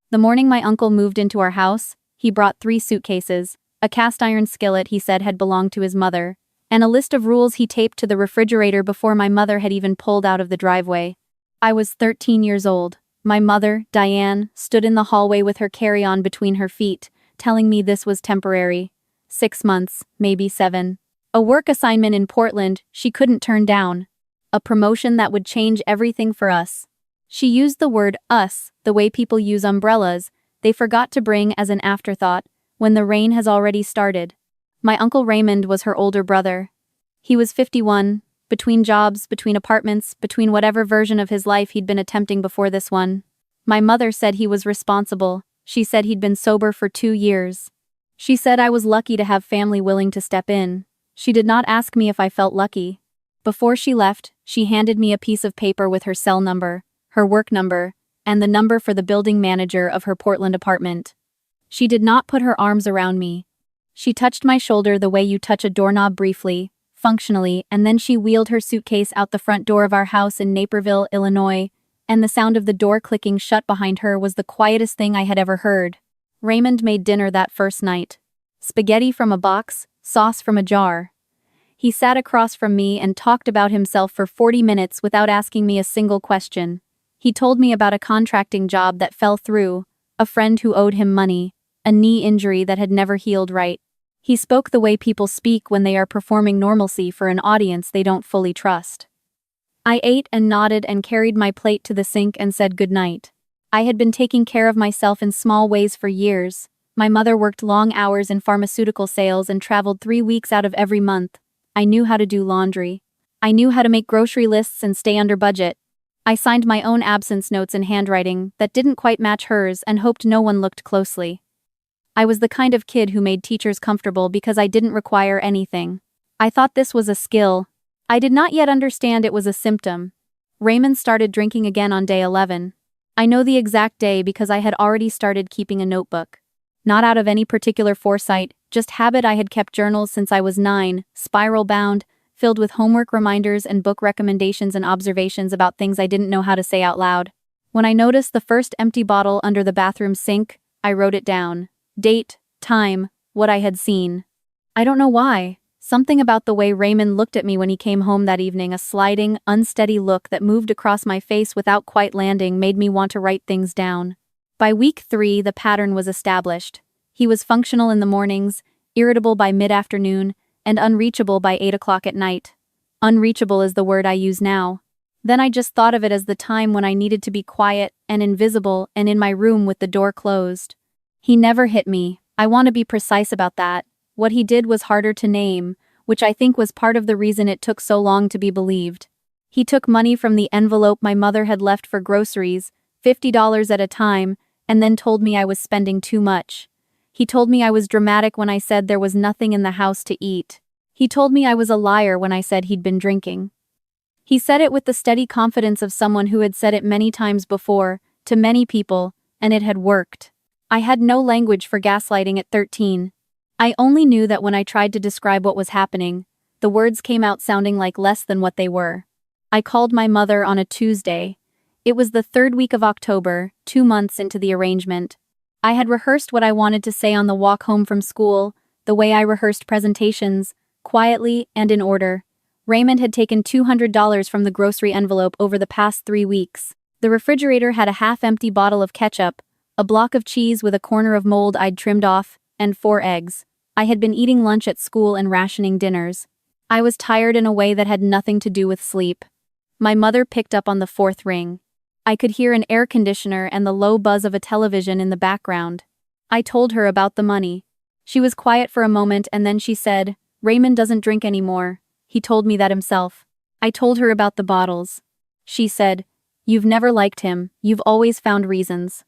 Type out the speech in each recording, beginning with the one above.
The morning my uncle moved into our house, he brought 3 suitcases, a cast-iron skillet he said had belonged to his mother, and a list of rules he taped to the refrigerator before my mother had even pulled out of the driveway. I was 13 years old. My mother, Diane, stood in the hallway with her carry-on between her feet, telling me this was temporary. 6 months, maybe 7. A work assignment in Portland she couldn't turn down. A promotion that would change everything for us. She used the word us, the way people use umbrellas, they forgot to bring as an afterthought, when the rain has already started. My uncle Raymond was her older brother. He was 51, between jobs, between apartments, between whatever version of his life he'd been attempting before this one. My mother said he was responsible. She said he'd been sober for 2 years. She said I was lucky to have family willing to step in. She did not ask me if I felt lucky. Before she left, she handed me a piece of paper with her cell number, her work number, and the number for the building manager of her Portland apartment. She did not put her arms around me. She touched my shoulder the way you touch a doorknob briefly, functionally, and then she wheeled her suitcase out the front door of our house in Naperville, Illinois, and the sound of the door clicking shut behind her was the quietest thing I had ever heard. Raymond made dinner that first night. Spaghetti from a box, sauce from a jar. He sat across from me and talked about himself for 40 minutes without asking me a single question. He told me about a contracting job that fell through, a friend who owed him money, a knee injury that had never healed right. He spoke the way people speak when they are performing normalcy for an audience they don't fully trust. I ate and nodded and carried my plate to the sink and said goodnight. I had been taking care of myself in small ways for years. My mother worked long hours in pharmaceutical sales and traveled 3 weeks out of every month. I knew how to do laundry. I knew how to make grocery lists and stay under budget. I signed my own absence notes in handwriting that didn't quite match hers and hoped no one looked closely. I was the kind of kid who made teachers comfortable because I didn't require anything. I thought this was a skill. I did not yet understand it was a symptom. Raymond started drinking again on day 11. I know the exact day because I had already started keeping a notebook. Not out of any particular foresight, just habit. I had kept journals since I was 9, spiral-bound, filled with homework reminders and book recommendations and observations about things I didn't know how to say out loud. When I noticed the first empty bottle under the bathroom sink, I wrote it down. Date, time, what I had seen. I don't know why. Something about the way Raymond looked at me when he came home that evening, a sliding, unsteady look that moved across my face without quite landing, made me want to write things down. By week 3, the pattern was established. He was functional in the mornings, irritable by mid-afternoon, and unreachable by 8 o'clock at night. Unreachable is the word I use now. Then I just thought of it as the time when I needed to be quiet and invisible and in my room with the door closed. He never hit me. I want to be precise about that. What he did was harder to name, which I think was part of the reason it took so long to be believed. He took money from the envelope my mother had left for groceries, $50 at a time, and then told me I was spending too much. He told me I was dramatic when I said there was nothing in the house to eat. He told me I was a liar when I said he'd been drinking. He said it with the steady confidence of someone who had said it many times before, to many people, and it had worked. I had no language for gaslighting at 13. I only knew that when I tried to describe what was happening, the words came out sounding like less than what they were. I called my mother on a Tuesday. It was the 3rd week of October, 2 months into the arrangement. I had rehearsed what I wanted to say on the walk home from school, the way I rehearsed presentations, quietly and in order. Raymond had taken $200 from the grocery envelope over the past 3 weeks. The refrigerator had a half-empty bottle of ketchup, a block of cheese with a corner of mold I'd trimmed off, and 4 eggs. I had been eating lunch at school and rationing dinners. I was tired in a way that had nothing to do with sleep. My mother picked up on the 4th ring. I could hear an air conditioner and the low buzz of a television in the background. I told her about the money. She was quiet for a moment and then she said, "Raymond doesn't drink anymore. He told me that himself." I told her about the bottles. She said, "You've never liked him. You've always found reasons."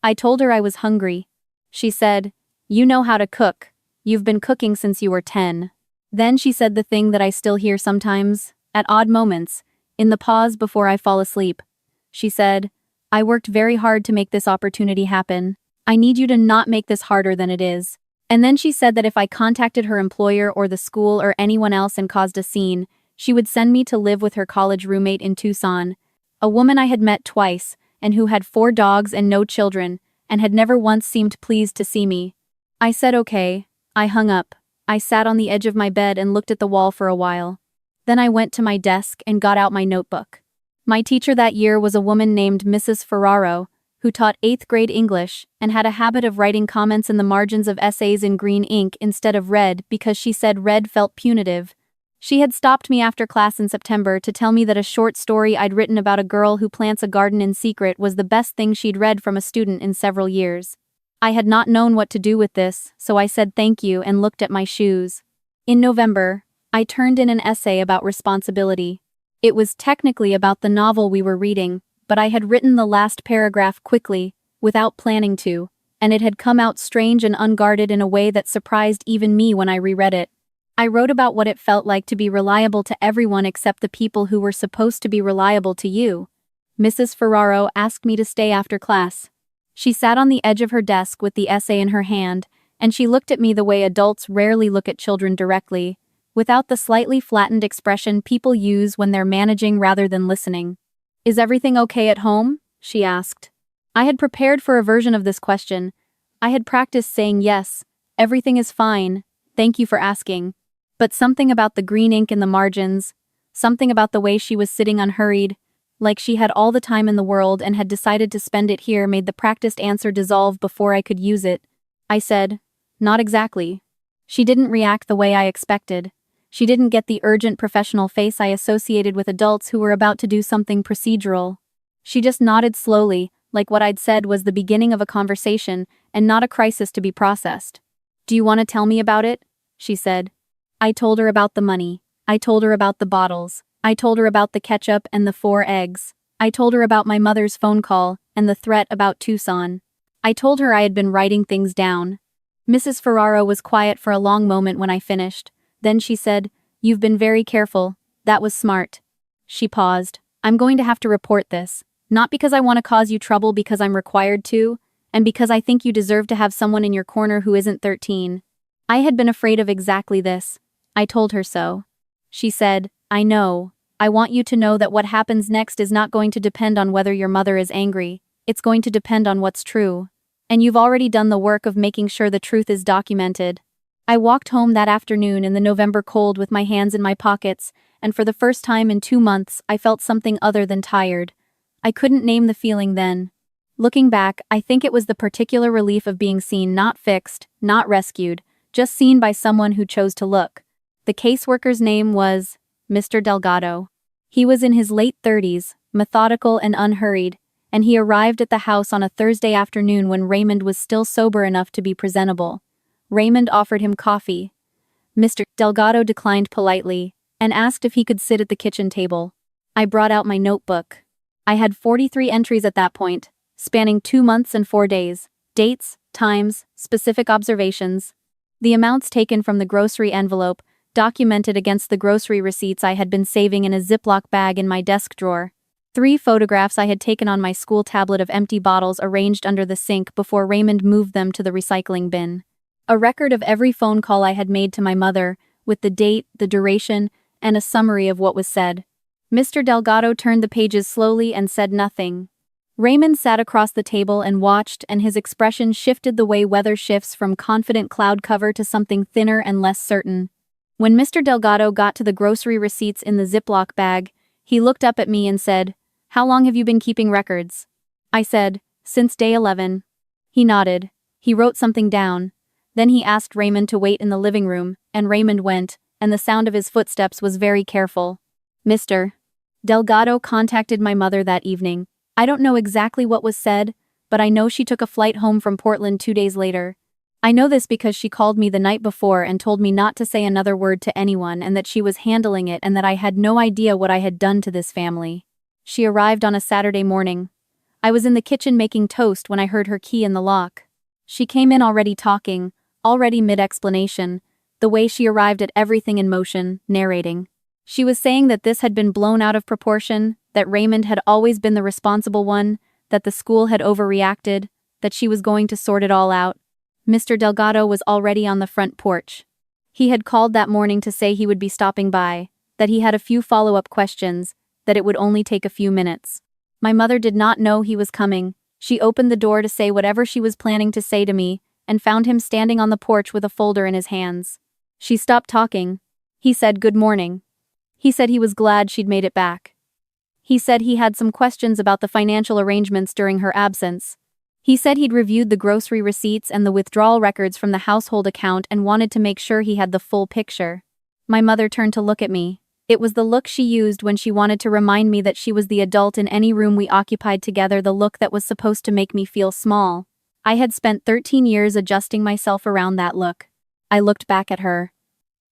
I told her I was hungry. She said, "You know how to cook. You've been cooking since you were 10. Then she said the thing that I still hear sometimes, at odd moments, in the pause before I fall asleep. She said, "I worked very hard to make this opportunity happen. I need you to not make this harder than it is." And then she said that if I contacted her employer or the school or anyone else and caused a scene, she would send me to live with her college roommate in Tucson, a woman I had met twice, and who had 4 dogs and no children, and had never once seemed pleased to see me. I said okay. I hung up. I sat on the edge of my bed and looked at the wall for a while. Then I went to my desk and got out my notebook. My teacher that year was a woman named Mrs. Ferraro, who taught 8th grade English and had a habit of writing comments in the margins of essays in green ink instead of red because she said red felt punitive. She had stopped me after class in September to tell me that a short story I'd written about a girl who plants a garden in secret was the best thing she'd read from a student in several years. I had not known what to do with this, so I said thank you and looked at my shoes. In November, I turned in an essay about responsibility. It was technically about the novel we were reading, but I had written the last paragraph quickly, without planning to, and it had come out strange and unguarded in a way that surprised even me when I reread it. I wrote about what it felt like to be reliable to everyone except the people who were supposed to be reliable to you. Mrs. Ferraro asked me to stay after class. She sat on the edge of her desk with the essay in her hand, and she looked at me the way adults rarely look at children directly, without the slightly flattened expression people use when they're managing rather than listening. "Is everything okay at home?" she asked. I had prepared for a version of this question. I had practiced saying yes, everything is fine, thank you for asking. But something about the green ink in the margins, something about the way she was sitting unhurried, like she had all the time in the world and had decided to spend it here, made the practiced answer dissolve before I could use it. I said, "Not exactly." She didn't react the way I expected. She didn't get the urgent professional face I associated with adults who were about to do something procedural. She just nodded slowly, like what I'd said was the beginning of a conversation and not a crisis to be processed. "Do you want to tell me about it?" she said. I told her about the money. I told her about the bottles. I told her about the ketchup and the 4 eggs. I told her about my mother's phone call and the threat about Tucson. I told her I had been writing things down. Mrs. Ferraro was quiet for a long moment when I finished. Then she said, "You've been very careful. That was smart." She paused. "I'm going to have to report this. Not because I want to cause you trouble, because I'm required to, and because I think you deserve to have someone in your corner who isn't 13. I had been afraid of exactly this. I told her so." She said, "I know. I want you to know that what happens next is not going to depend on whether your mother is angry. It's going to depend on what's true. And you've already done the work of making sure the truth is documented." I walked home that afternoon in the November cold with my hands in my pockets, and for the first time in 2 months, I felt something other than tired. I couldn't name the feeling then. Looking back, I think it was the particular relief of being seen, not fixed, not rescued, just seen by someone who chose to look. The caseworker's name was Mr. Delgado. He was in his late 30s, methodical and unhurried, and he arrived at the house on a Thursday afternoon when Raymond was still sober enough to be presentable. Raymond offered him coffee. Mr. Delgado declined politely and asked if he could sit at the kitchen table. I brought out my notebook. I had 43 entries at that point, spanning 2 months and 4 days, dates, times, specific observations. The amounts taken from the grocery envelope, documented against the grocery receipts I had been saving in a ziplock bag in my desk drawer. 3 photographs I had taken on my school tablet of empty bottles arranged under the sink before Raymond moved them to the recycling bin. A record of every phone call I had made to my mother, with the date, the duration, and a summary of what was said. Mr. Delgado turned the pages slowly and said nothing. Raymond sat across the table and watched, and his expression shifted the way weather shifts from confident cloud cover to something thinner and less certain. When Mr. Delgado got to the grocery receipts in the Ziploc bag, he looked up at me and said, "How long have you been keeping records?" I said, "Since day 11. He nodded. He wrote something down. Then he asked Raymond to wait in the living room, and Raymond went, and the sound of his footsteps was very careful. Mr. Delgado contacted my mother that evening. I don't know exactly what was said, but I know she took a flight home from Portland 2 days later. I know this because she called me the night before and told me not to say another word to anyone and that she was handling it and that I had no idea what I had done to this family. She arrived on a Saturday morning. I was in the kitchen making toast when I heard her key in the lock. She came in already talking, already mid-explanation, the way she arrived at everything in motion, narrating. She was saying that this had been blown out of proportion, that Raymond had always been the responsible one, that the school had overreacted, that she was going to sort it all out. Mr. Delgado was already on the front porch. He had called that morning to say he would be stopping by, that he had a few follow-up questions, that it would only take a few minutes. My mother did not know he was coming. She opened the door to say whatever she was planning to say to me, and found him standing on the porch with a folder in his hands. She stopped talking. He said good morning. He said he was glad she'd made it back. He said he had some questions about the financial arrangements during her absence. He said he'd reviewed the grocery receipts and the withdrawal records from the household account and wanted to make sure he had the full picture. My mother turned to look at me. It was the look she used when she wanted to remind me that she was the adult in any room we occupied together, the look that was supposed to make me feel small. I had spent 13 years adjusting myself around that look. I looked back at her.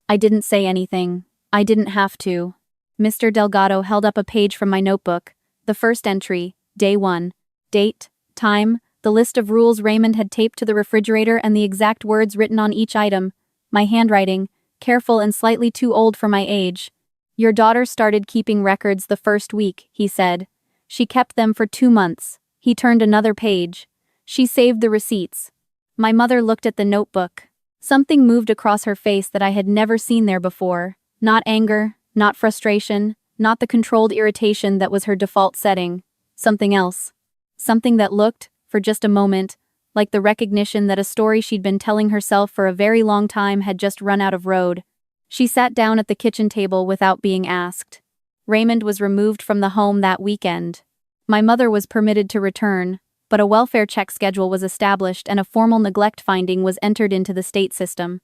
I didn't say anything. I didn't have to. Mr. Delgado held up a page from my notebook. The first entry, day 1. Date, time, the list of rules Raymond had taped to the refrigerator and the exact words written on each item. My handwriting, careful and slightly too old for my age. Your daughter started keeping records the first week, he said. She kept them for 2 months. He turned another page. She saved the receipts. My mother looked at the notebook. Something moved across her face that I had never seen there before. Not anger, not frustration, not the controlled irritation that was her default setting. Something else. Something that looked, for just a moment, like the recognition that a story she'd been telling herself for a very long time had just run out of road. She sat down at the kitchen table without being asked. Raymond was removed from the home that weekend. My mother was permitted to return, but a welfare check schedule was established and a formal neglect finding was entered into the state system.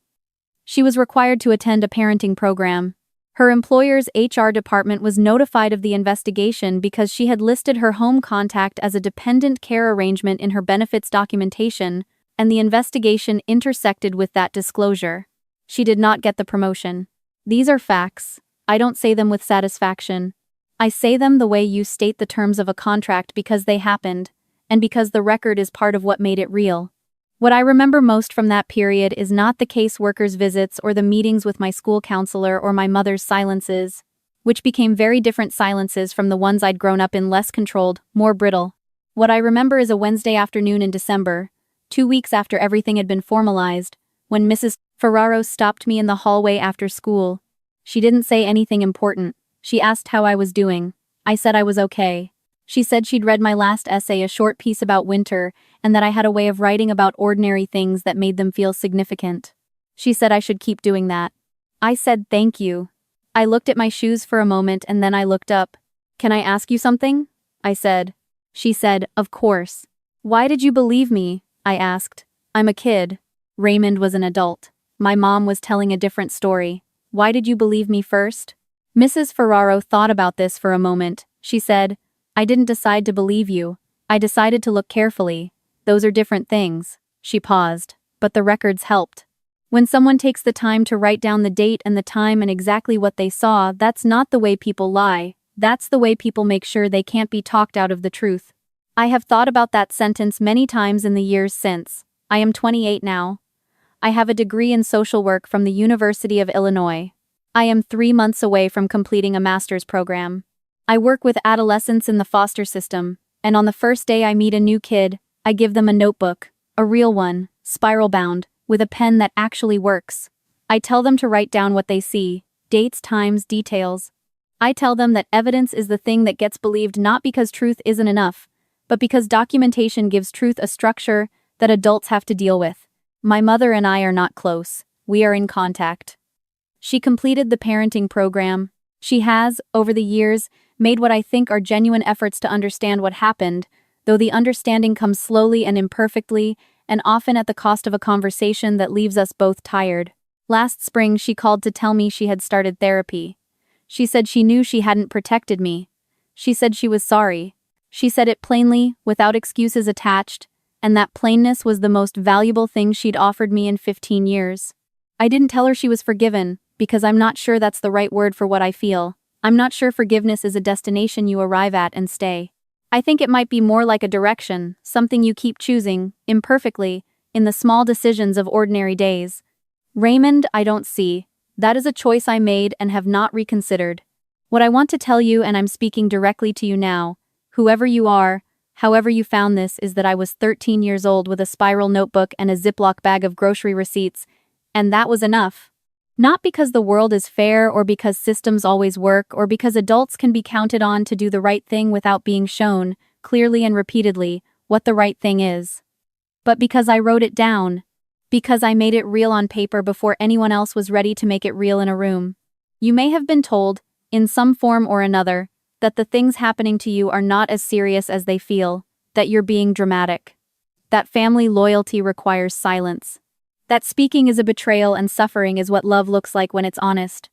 She was required to attend a parenting program. Her employer's HR department was notified of the investigation because she had listed her home contact as a dependent care arrangement in her benefits documentation, and the investigation intersected with that disclosure. She did not get the promotion. These are facts. I don't say them with satisfaction. I say them the way you state the terms of a contract because they happened, and because the record is part of what made it real. What I remember most from that period is not the caseworker's visits or the meetings with my school counselor or my mother's silences, which became very different silences from the ones I'd grown up in, less controlled, more brittle. What I remember is a Wednesday afternoon in December, 2 weeks after everything had been formalized, when Mrs. Ferraro stopped me in the hallway after school. She didn't say anything important. She asked how I was doing. I said I was okay. She said she'd read my last essay, a short piece about winter, and that I had a way of writing about ordinary things that made them feel significant. She said I should keep doing that. I said thank you. I looked at my shoes for a moment and then I looked up. Can I ask you something? I said. She said, of course. Why did you believe me? I asked. I'm a kid. Raymond was an adult. My mom was telling a different story. Why did you believe me first? Mrs. Ferraro thought about this for a moment. She said, I didn't decide to believe you. I decided to look carefully. Those are different things. She paused, but the records helped. When someone takes the time to write down the date and the time and exactly what they saw, that's not the way people lie. That's the way people make sure they can't be talked out of the truth. I have thought about that sentence many times in the years since. I am 28 now. I have a degree in social work from the University of Illinois. I am 3 months away from completing a master's program. I work with adolescents in the foster system, and on the first day I meet a new kid, I give them a notebook, a real one, spiral-bound, with a pen that actually works. I tell them to write down what they see, dates, times, details. I tell them that evidence is the thing that gets believed, not because truth isn't enough, but because documentation gives truth a structure that adults have to deal with. My mother and I are not close. We are in contact. She completed the parenting program. She has, over the years, made what I think are genuine efforts to understand what happened, though the understanding comes slowly and imperfectly, and often at the cost of a conversation that leaves us both tired. Last spring, she called to tell me she had started therapy. She said she knew she hadn't protected me. She said she was sorry. She said it plainly, without excuses attached, and that plainness was the most valuable thing she'd offered me in 15 years. I didn't tell her she was forgiven, because I'm not sure that's the right word for what I feel. I'm not sure forgiveness is a destination you arrive at and stay. I think it might be more like a direction, something you keep choosing, imperfectly, in the small decisions of ordinary days. Raymond, I don't see. That is a choice I made and have not reconsidered. What I want to tell you, and I'm speaking directly to you now, whoever you are, however you found this, is that I was 13 years old with a spiral notebook and a ziplock bag of grocery receipts, and that was enough. Not because the world is fair or because systems always work or because adults can be counted on to do the right thing without being shown, clearly and repeatedly, what the right thing is. But because I wrote it down. Because I made it real on paper before anyone else was ready to make it real in a room. You may have been told, in some form or another, that the things happening to you are not as serious as they feel, that you're being dramatic. That family loyalty requires silence. That speaking is a betrayal and suffering is what love looks like when it's honest.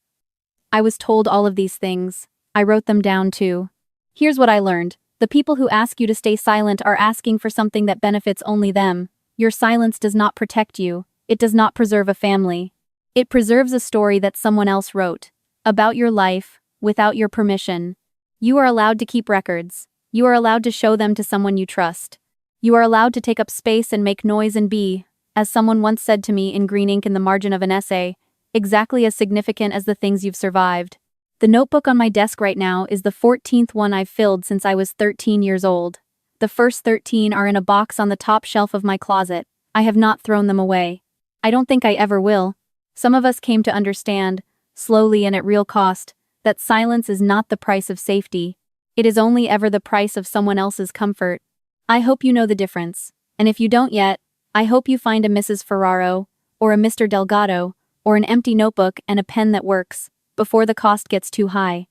I was told all of these things. I wrote them down too. Here's what I learned. The people who ask you to stay silent are asking for something that benefits only them. Your silence does not protect you. It does not preserve a family. It preserves a story that someone else wrote. About your life, without your permission. You are allowed to keep records. You are allowed to show them to someone you trust. You are allowed to take up space and make noise and be, as someone once said to me in green ink in the margin of an essay, exactly as significant as the things you've survived. The notebook on my desk right now is the 14th one I've filled since I was 13 years old. The first 13 are in a box on the top shelf of my closet. I have not thrown them away. I don't think I ever will. Some of us came to understand, slowly and at real cost, that silence is not the price of safety. It is only ever the price of someone else's comfort. I hope you know the difference. And if you don't yet, I hope you find a Mrs. Ferraro, or a Mr. Delgado, or an empty notebook and a pen that works, before the cost gets too high.